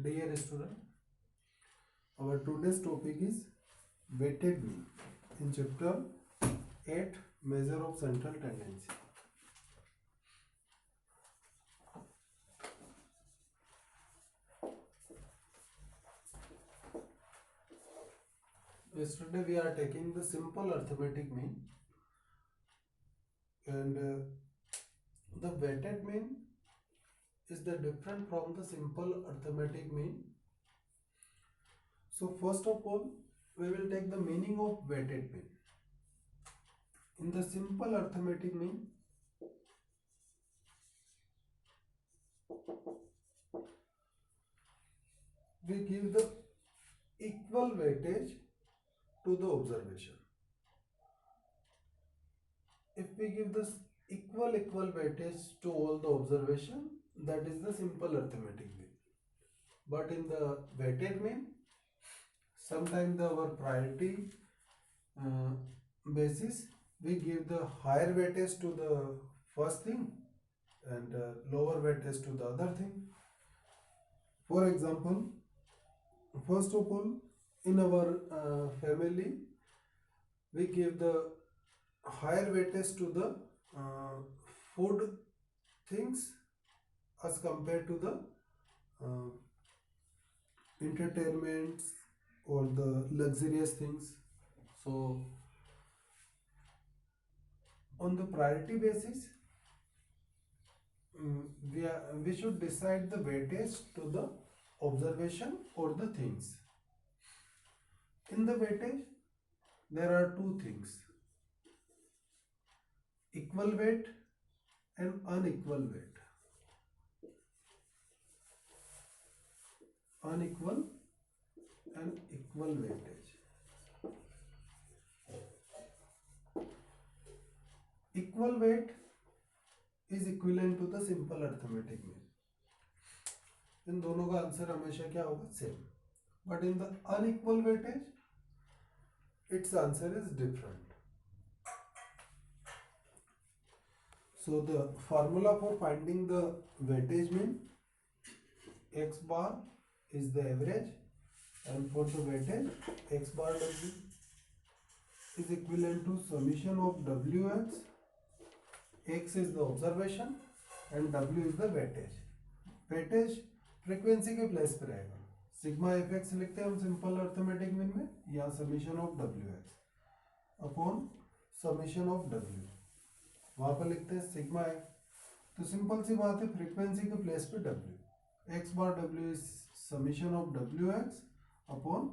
Dear student, our today's topic is weighted mean in chapter 8 measure of central tendency. Yesterday we are taking the simple arithmetic mean, and the weighted mean is the different from the simple arithmetic mean. So first of all, we will take the meaning of weighted mean. In the simple arithmetic mean, we give the equal weightage to the observation. If we give this equal weightage to all the observation, that is the simple arithmetic mean. But in the weighted mean, sometimes our priority uh, basis, we give the higher weightage to the first thing and lower weightage to the other thing. For example, first of all, in our family, we give the higher weightage to the uh, food things as compared to the uh, entertainments or the luxurious things. So on the priority basis, we should decide the weightage to the observation or the things. In the weightage, there are two things: equal weight and unequal weight. Unequal and equal weightage. Equal weight is equivalent to the simple arithmetic mean. इन दोनों का answer हमेशा क्या होगा? Same. But in the unequal weightage, its answer is different. So the formula for finding the weightage mean, x bar is the average, and for the weightage, x bar w is equivalent to summation of wx. X is the observation and w is the weightage. weightage frequency के place पे रहेगा. Sigma F x लिखते हैं हम simple arithmetic mean में, या summation of W x upon summation of W, वहां पर लिखते हैं सिग्मा एफ. तो सिंपल सी बात है, फ्रीक्वेंसी के प्लेस पे W, x bar W is summation of W x upon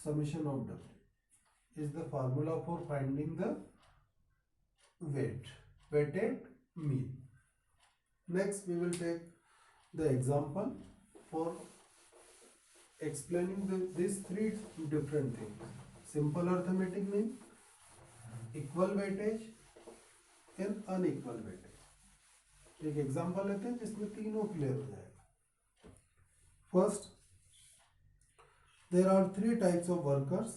summation of W is the formula for finding the weighted mean. Next we will take the example for explaining these three different things: simple arithmetic mean, equal weightage and unequal weightage. एक example लेते हैं जिसमें तीनों clear हो जाएगा. First, there are three types of workers: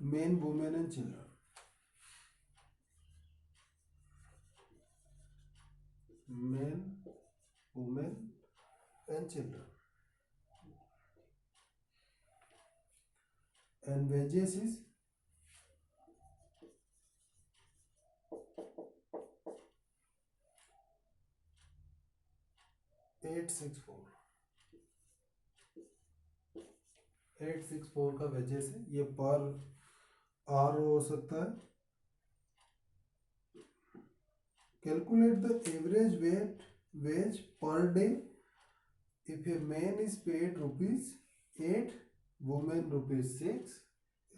men, women and children. Men, women and children. And wages is 864. 864 का wages है. ये पर आर हो सकता है. Calculate the average wage per day if a man is paid ₹8, woman ₹6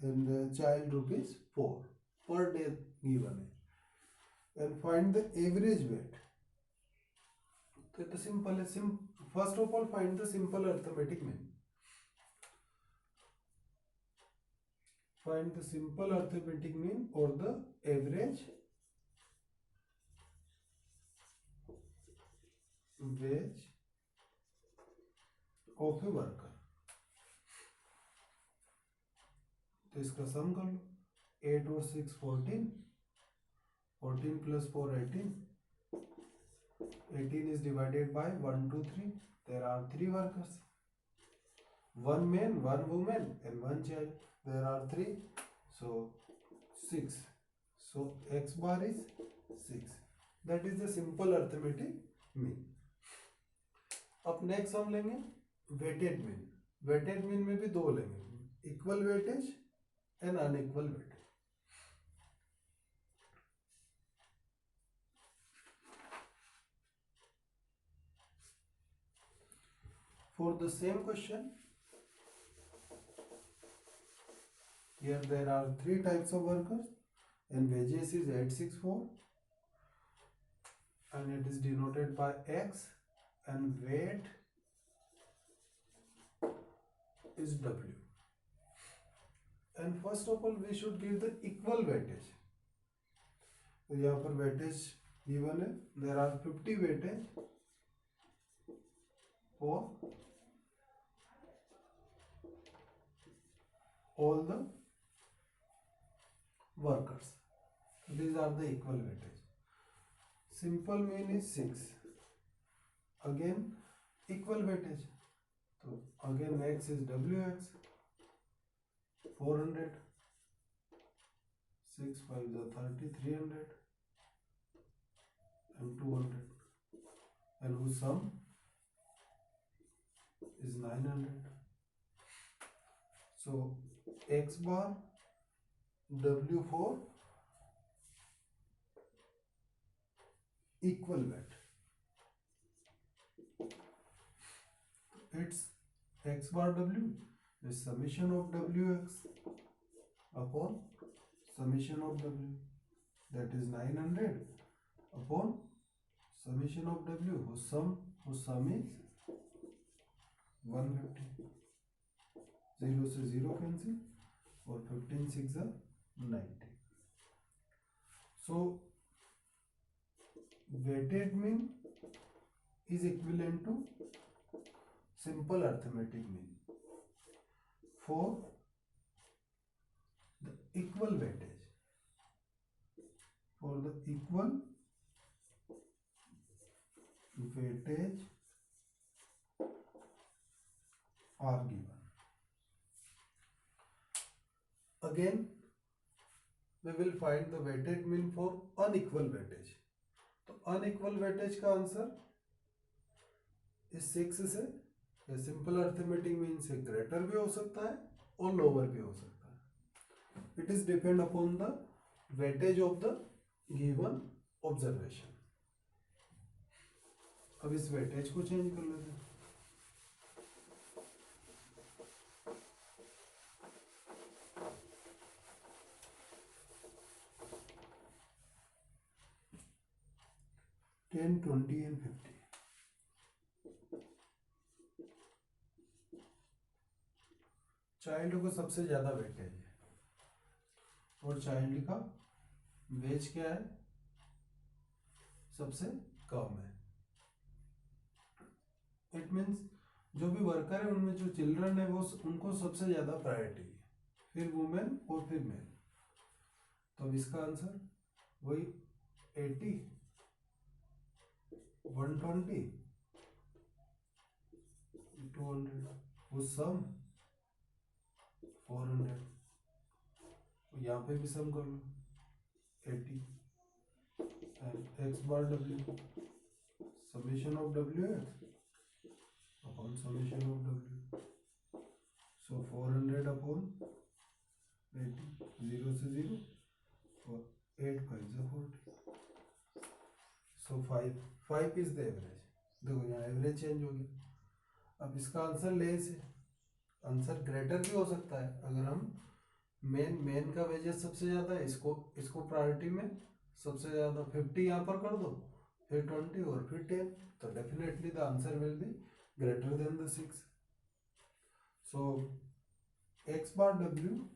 and child ₹4 per day given है, and find the average weight. तो the simple है. First of all, find the simple arithmetic mean. Find the simple arithmetic mean or the average wage of a worker. तो इसका सम कर लो. 8 और 6 14, 14 plus 4 18. 18 is divided by 1 2 3. There are 3 workers. one man, one woman, and one child. There are three, so 6. So x bar is 6. That is the simple arithmetic mean. अब next हम लेंगे weighted mean. Weighted mean में भी दो लेंगे, equal weightage and unequal weightage. For the same question, here there are three types of workers and wages is 864 and it is denoted by x and weight is w. And first of all we should give the equal weightage. तो यहाँ पर weightage given है. There are 50 weightage for all the workers. These are the equal weightage. Simple mean is 6. Again equal weightage. So again x is wx 400. 6 5 is 30, 300 and 200, and whose sum is 900. So x bar w4 equal weight. It's x bar w is summation of wx upon summation of w, that is 900 upon summation of w whose sum is 150. 0 से 0 cancel और 15 6 are 90. So weighted mean is equivalent to simple arithmetic mean for the equal weightage. For the equal weightage are given. Again we will find the weighted mean for unequal weightage. तो unequal weightage का answer इस 6 से या simple arithmetic mean से greater भी हो सकता है और लोअर भी हो सकता है. It is depend upon the weightage of the given observation. अब इस वेटेज को चेंज कर लेते हैं. Ten 20 and 50. चाइल्ड को सबसे ज्यादा वेटेज है और चाइल्ड का वेज क्या है, सबसे कम है. इट मीन्स जो भी वर्कर है उनमें जो चिल्ड्रन है वो उनको सबसे ज्यादा प्रायोरिटी है, फिर वुमेन और फिर मेल. तो अब इसका आंसर वही 80 120 200 वो सम 400. यहाँ पे भी सम कर लो 80 and x bar w summation of wx upon summation of w. So 400 upon 80, 0 से 0 और 8 5 is 40. So 5 is the average. देखो यहाँ एवरेज चेंज हो गया. अब इसका आंसर लेस है. आंसर ग्रेटर भी हो सकता है अगर हम मेन का वेजेस सबसे ज्यादा है, इसको प्रायोरिटी में सबसे ज्यादा 50 यहाँ पर कर दो, फिर 20 और फिर 10, तो definitely the answer will be greater than the 6. So x bar w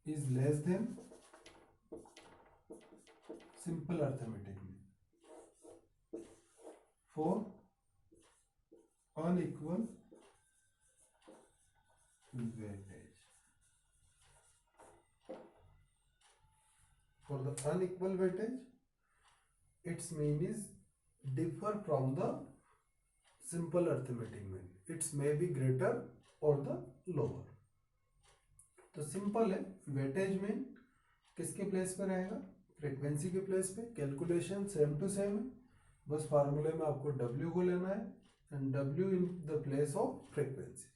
is less than simple arithmetic mean for unequal weightage. For the unequal weightage, its mean is differ from the simple arithmetic mean. It's may be greater or the lower. तो simple है, weightage mean किसके place पे रहेगा, frequency के place पे. Calculation same to same है, बस फार्मूले में आपको W को लेना है and W in the place of frequency.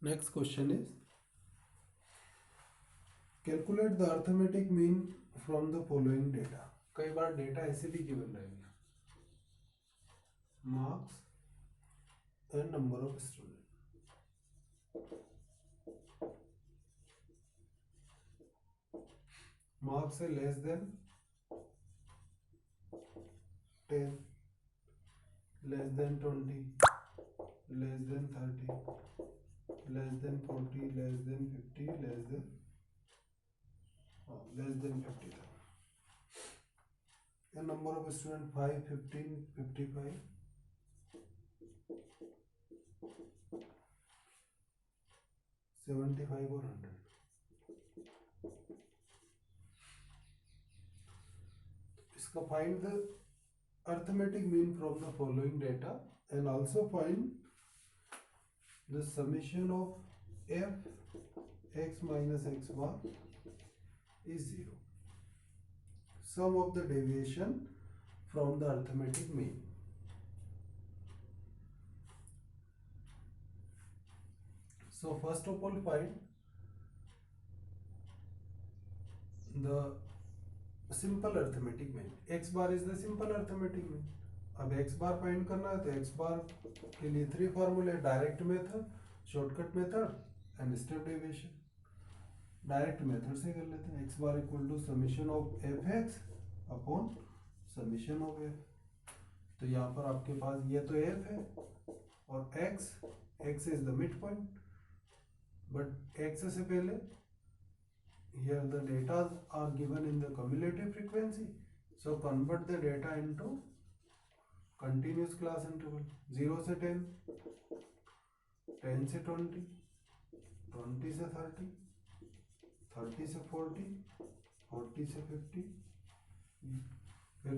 Next question is calculate the arithmetic mean from the following data. कई बार डेटा ऐसे भी गिवन रहेगा, marks and number of student. Marks है less than 10, less than 20, less than 30, less than 40, less than 50, less than 50. The number of students 5, 15, 55, 75 or 100. इसका find the arithmetic mean from the following data and also find the summation of f x minus x bar is 0. Sum of the deviation from the arithmetic mean. So first of all find the simple arithmetic mean. X bar is the simple arithmetic mean. अब x bar find करना है तो x bar के लिए 3 फार्मूले, direct method, shortcut method and step deviation. Direct method से कर लेते हैं. x bar equal to summation of f x upon summation of f. तो यहाँ पर आपके पास ये तो f है और x is the mid point, but x से पहले here the data are given in the cumulative frequency, so convert the data into continuous class interval. 0 से 10, 10 से 20, 20 से 30, 30 से 40, 40 से 50. फिर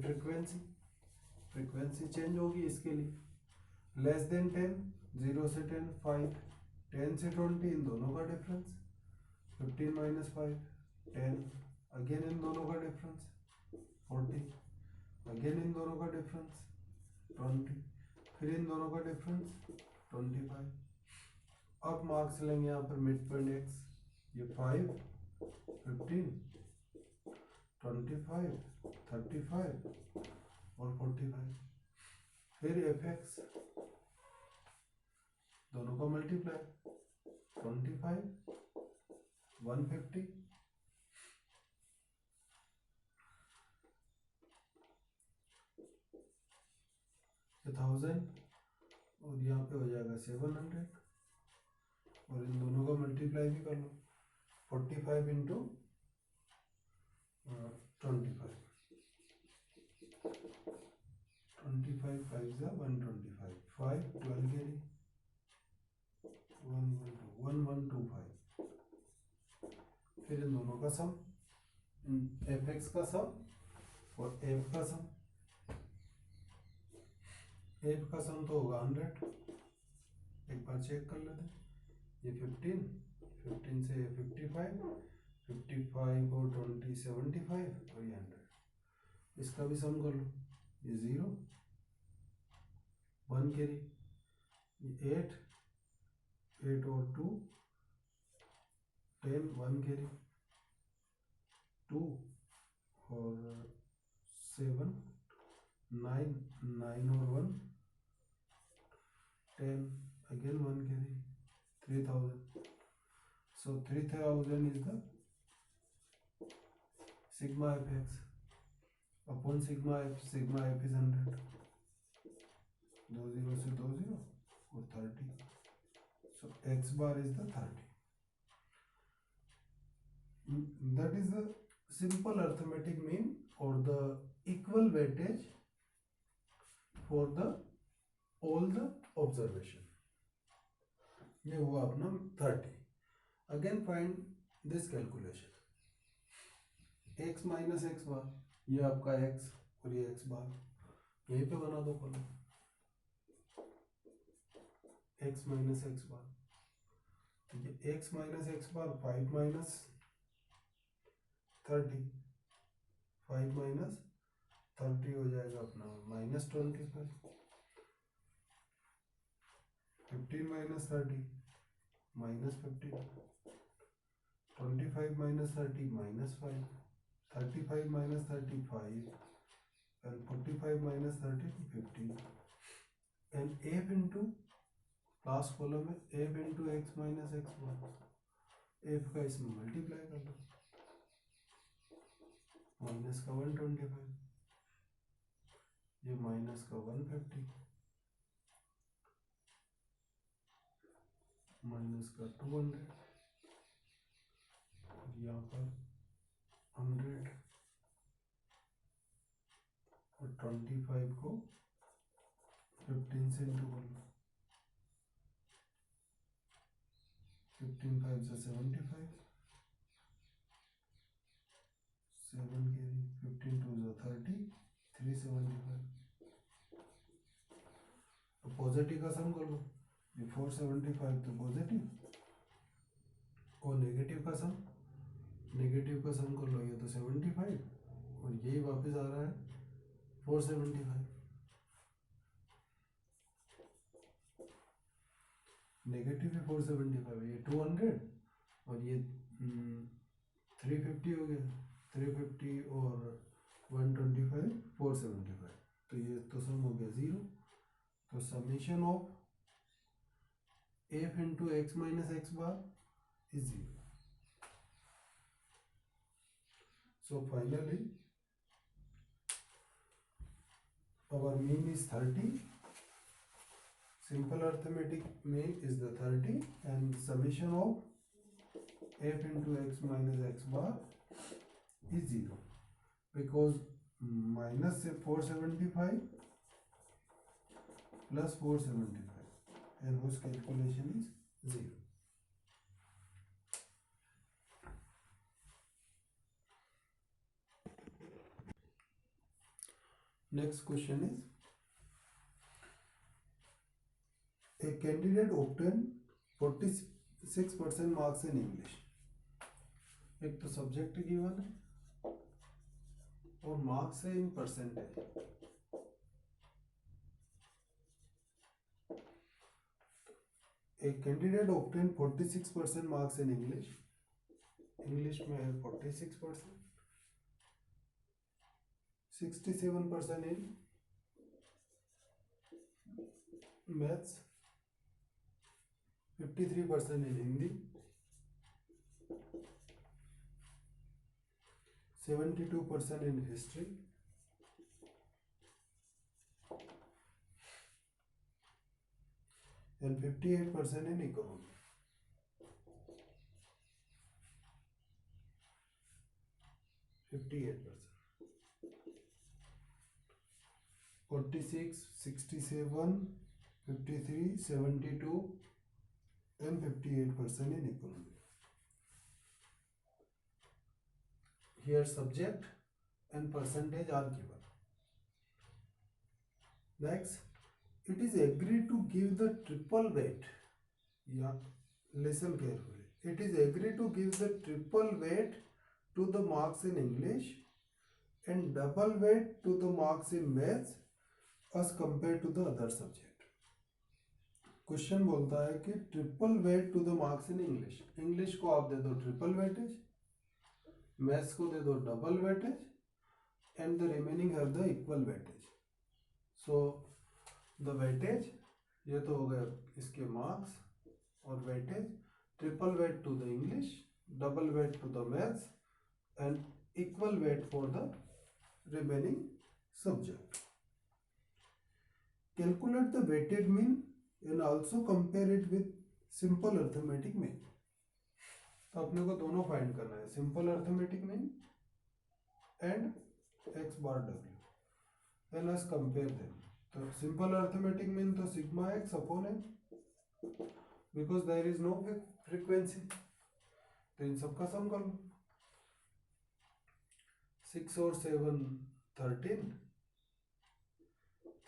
फ्रीक्वेंसी चेंज होगी इसके लिए. लेस देन 10, 0 से 10 5, 10 से 20 इन दोनों का डिफरेंस, 15 minus 5, 10, अगेन इन दोनों का डिफरेंस 40, अगेन इन दोनों का डिफरेंस 20, फिर इन दोनों का डिफरेंस 25. अब मार्क्स लेंगे यहाँ पर मिड पॉइंट x, ये 5, 15, 25, 35 और 45. फिर fx दोनों का मल्टीप्लाई 25, 150, 1000 और यहाँ पे हो जाएगा 700 और इन दोनों का मल्टीप्लाई भी कर लो 45 इंटू 25, 25 5 जा 125, 5 12 कैरी 1125. फिर इन दोनों का सम, एफ एक्स का सम और एफ का सम. एफ का सम तो होगा 100, एक बार चेक कर लेते हैं. ये 15, 15 से 55, 55 और 20 75 और ये 100. इसका भी सम कर लो. ये 0 1 कैरी, ये 8 और 2 10 1 कैरी, 2 और 7 9 और 1 10 again 1 carry 3000. So 3000 is the sigma fx upon sigma f. Sigma f is 100, 2 0 से 2 0 और 30. So x bar is the 30. That is the simple arithmetic mean or the equal weightage for the all the observation. ये हुआ अपना 30. Again find this calculation, x minus x bar, ये आपका x और ये x बार, यहीं पे बना दो column, x minus x bar, ये x माइनस एक्स बार 5 माइनस 30, 5 माइनस 30 हो जाएगा अपना minus 25, 15 minus 30 minus 15, 25 minus 30 minus 5, 35 minus 35 and 45 minus 30 15, and f into last column है f into x minus x bar, f का इसमें मल्टीप्लाई कर लो, minus का 125, ये माइनस का 150, माइनस का 200, यहाँ पर 100 और 25 को 15 से इंटू कर लो, 15 5 से 75, 7 के 15 2 से 30, 375, तो पॉजिटिव का सम कर लो, ये 475 तो पॉजिटिव, और नेगेटिव का सम कर लो, ये तो 75 और यही वापस आ रहा है 475, नेगेटिव है 475, ये 200 और ये 350 हो गया, 350 और 125 475, तो ये तो सम हो गया 0, तो summation of f into x minus x bar is 0. So finally our mean is 30, simple arithmetic mean is the 30, and summation of f into x minus x bar is 0, because minus 475 plus 475 and whose calculation is 0. Next question is, a candidate obtained 46% marks in English. एक तो subject given है और marks है in percentage, a candidate obtained 46% marks in English, English में है 46%, 67% in maths, 53% in Hindi, 72% in history, and 58% in economy. 58%. 46, 67, 53, 72 and 58% in economy. Here subject and percentage are given. Next, it is agreed to give the triple weight. Yeah, listen carefully. It is agreed to give the triple weight to the marks in English and double weight to the marks in maths as compared to the other subject. Question बोलता है कि triple weight to the marks in English, English को आप दे दो triple weightage, maths को दे दो double weightage, and the remaining have the equal weightage. So the weightage, ये तो हो गया इसके मार्क्स, और weightage triple weight to the English, double weight to the maths and equal weight for the remaining subject. Calculate the weighted mean and also compare it with simple arithmetic mean. तो अपने को दोनों find करना है, simple arithmetic mean and x bar डब्ल्यू, and us compare them. तो simple arithmetic mean तो sigma x upon n, because there is no frequency, तो इन सबका सम कर लो। 6 और 7 13,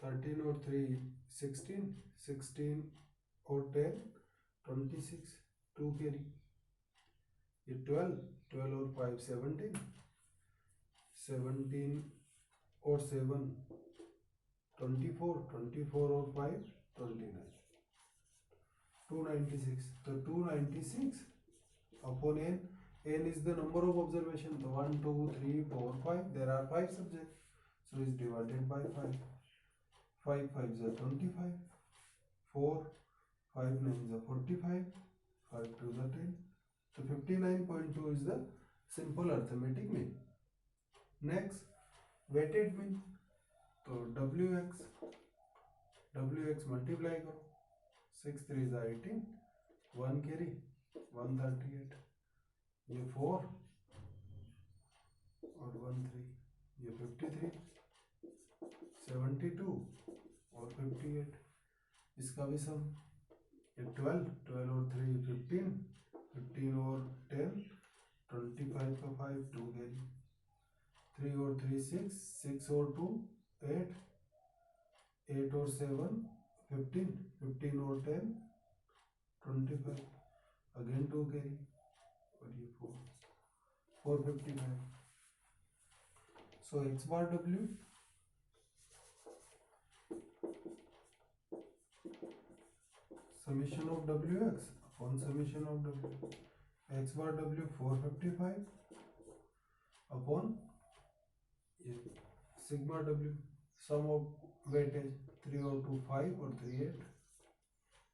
13 और 3 16, 16 और 10 26, 2 कैरी। ये 12, 12 और 5 17, 17 और 7 24, 24 और 5 29, 296। तो 296 upon n, n is the number of observation. So 1 2 3 4 5, there are 5 subjects, so is divided by 5. 5 5 is 25, 4 5 9 is 45, 5 2 is 10. So 59.2 is the simple arithmetic mean. Next, weighted mean. तो wx मल्टीप्लाई करो, 6 3 is 18, 1 carry 138, ये 4 और 1 3, ये 53, 72 और 58, इसका भी सम। ये 12, 12 और 3 15, 15 और 10 25 का 5, 2 कैरी, 3 और 3 6, 6 और 2 8, 8 और 7 15, 15 और 10 25, अगेन 2 कैरी, और ये 455। सो x bar w summation of wx upon summation of w, x bar w 455 upon ये sigma w, sum of weightage 3 और 2 5 और 3 8,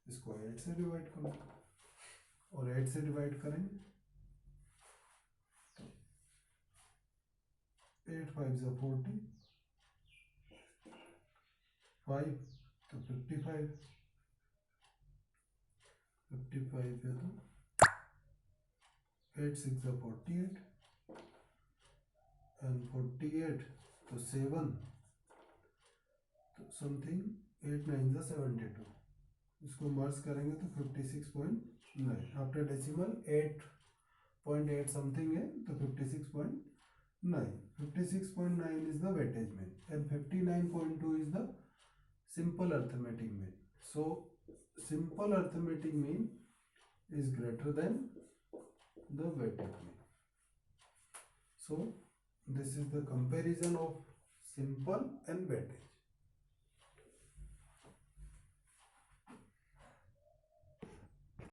इसको 8 से डिवाइड करो, और 8 से डिवाइड करेंगे तो 8 5 is 40, 5 तो 55, 55 है तो 8 6 is 48, and 48 तो 7 तो समथिंग 8 9 is 72, इसको मर्ज करेंगे तो 56.9, आफ्टर डेसिमल 8.8 समथिंग है तो 56.9, 56.9 is the weightage mean and 59.2 is the simple arithmetic mean. So simple arithmetic mean is greater than the weightage mean. So this is the comparison of simple and weightage.